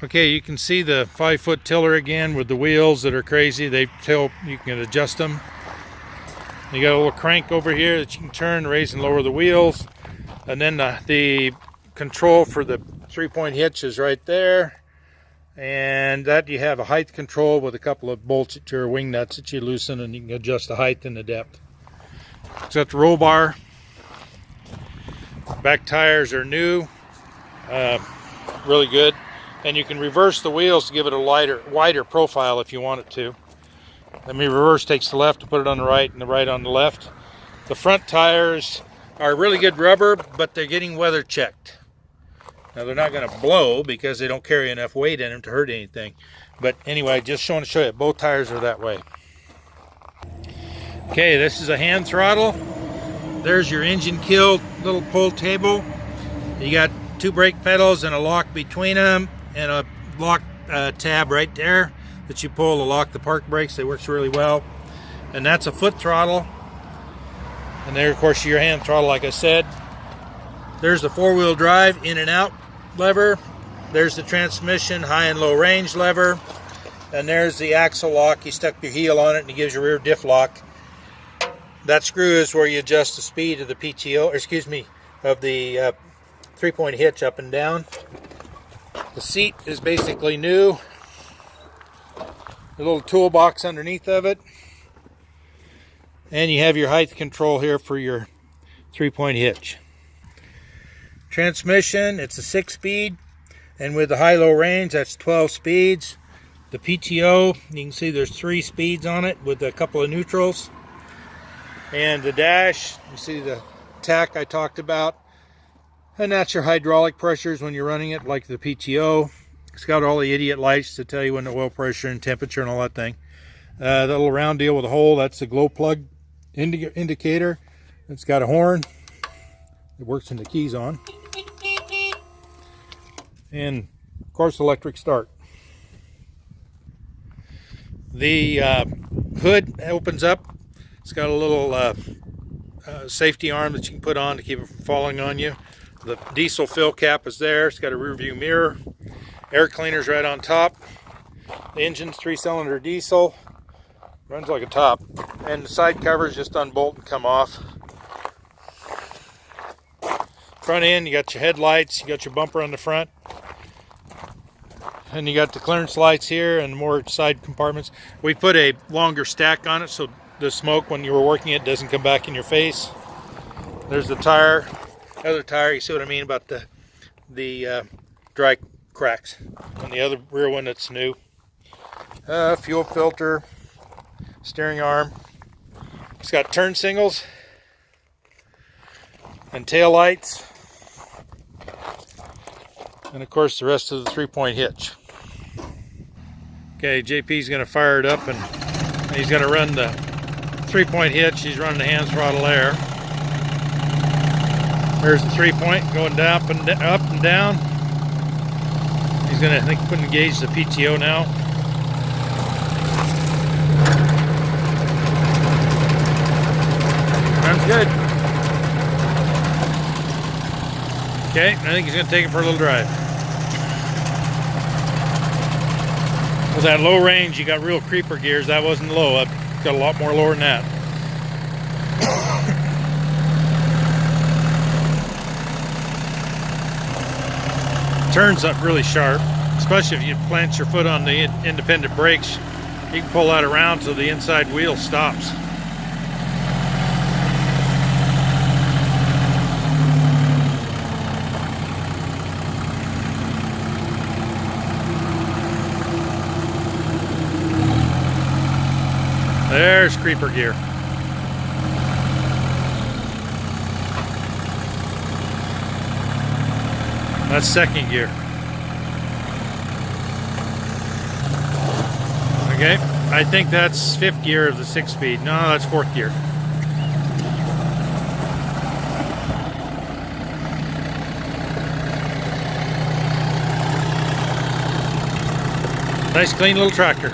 Okay, you can see the 5-foot tiller again with the wheels that are crazy. You can adjust them. You got a little crank over here that you can turn, raise and lower the wheels. And then the control for the 3-point hitch is right there. And that you have a height control with a couple of bolts at your wing nuts that you loosen, and you can adjust the height and the depth. It's got the roll bar. Back tires are new, really good. And you can reverse the wheels to give it a wider profile if you want it to. Let me reverse takes the left to put it on the right and the right on the left. The front tires are really good rubber, but they're getting weather checked. Now they're not going to blow because they don't carry enough weight in them to hurt anything. But anyway, just showing to show you, both tires are that way. Okay, this is a hand throttle. There's your engine kill little pull table. You got 2 brake pedals and a lock between them, and a lock tab right there that you pull to lock the park brakes. That works really well. And that's a foot throttle. And there, of course, your hand throttle, like I said. There's the 4-wheel drive in and out lever. There's the transmission high and low range lever. And there's the axle lock. You stuck your heel on it and it gives you rear diff lock. That screw is where you adjust the speed of the PTO, or excuse me, of the 3-point hitch up and down. The seat is basically new. A little toolbox underneath of it. And you have your height control here for your 3-point hitch. Transmission, it's a 6-speed, and with the high-low range, that's 12 speeds. The PTO, you can see there's 3 speeds on it with a couple of neutrals. And the dash, you see the tack I talked about. And that's your hydraulic pressures when you're running it, like the PTO. It's got all the idiot lights to tell you when the oil pressure and temperature and all that thing. That little round deal with a hole, that's the glow plug indicator. It's got a horn. It works in the keys on. And of course, electric start. The hood opens up. It's got a little safety arm that you can put on to keep it from falling on you. The diesel fill cap is there. It's got a rear view mirror. Air cleaner's right on top. The engine's 3-cylinder diesel. Runs like a top. And the side covers just unbolt and come off. Front end, you got your headlights, you got your bumper on the front. And you got the clearance lights here and more side compartments. We put a longer stack on it so the smoke when you were working it doesn't come back in your face. There's the tire, other tire. You see what I mean about the dry cracks on the other rear one that's new. Fuel filter, steering arm. It's got turn signals and tail lights, and of course the rest of the 3-point hitch. Okay, JP's going to fire it up and he's going to run the 3-point hitch. He's running the hand throttle there. There's the 3-point going down, up and down. He's going to, I think, put engage the PTO now. Runs good. Okay, I think he's going to take it for a little drive. With that low range, you got real creeper gears. That wasn't low. I've got a lot more lower than that. Turns up really sharp, especially if you plant your foot on the independent brakes. You can pull that around so the inside wheel stops. There's creeper gear. That's second gear. Okay, I think that's 5th gear of the 6-speed. No, that's 4th gear. Nice clean little tractor.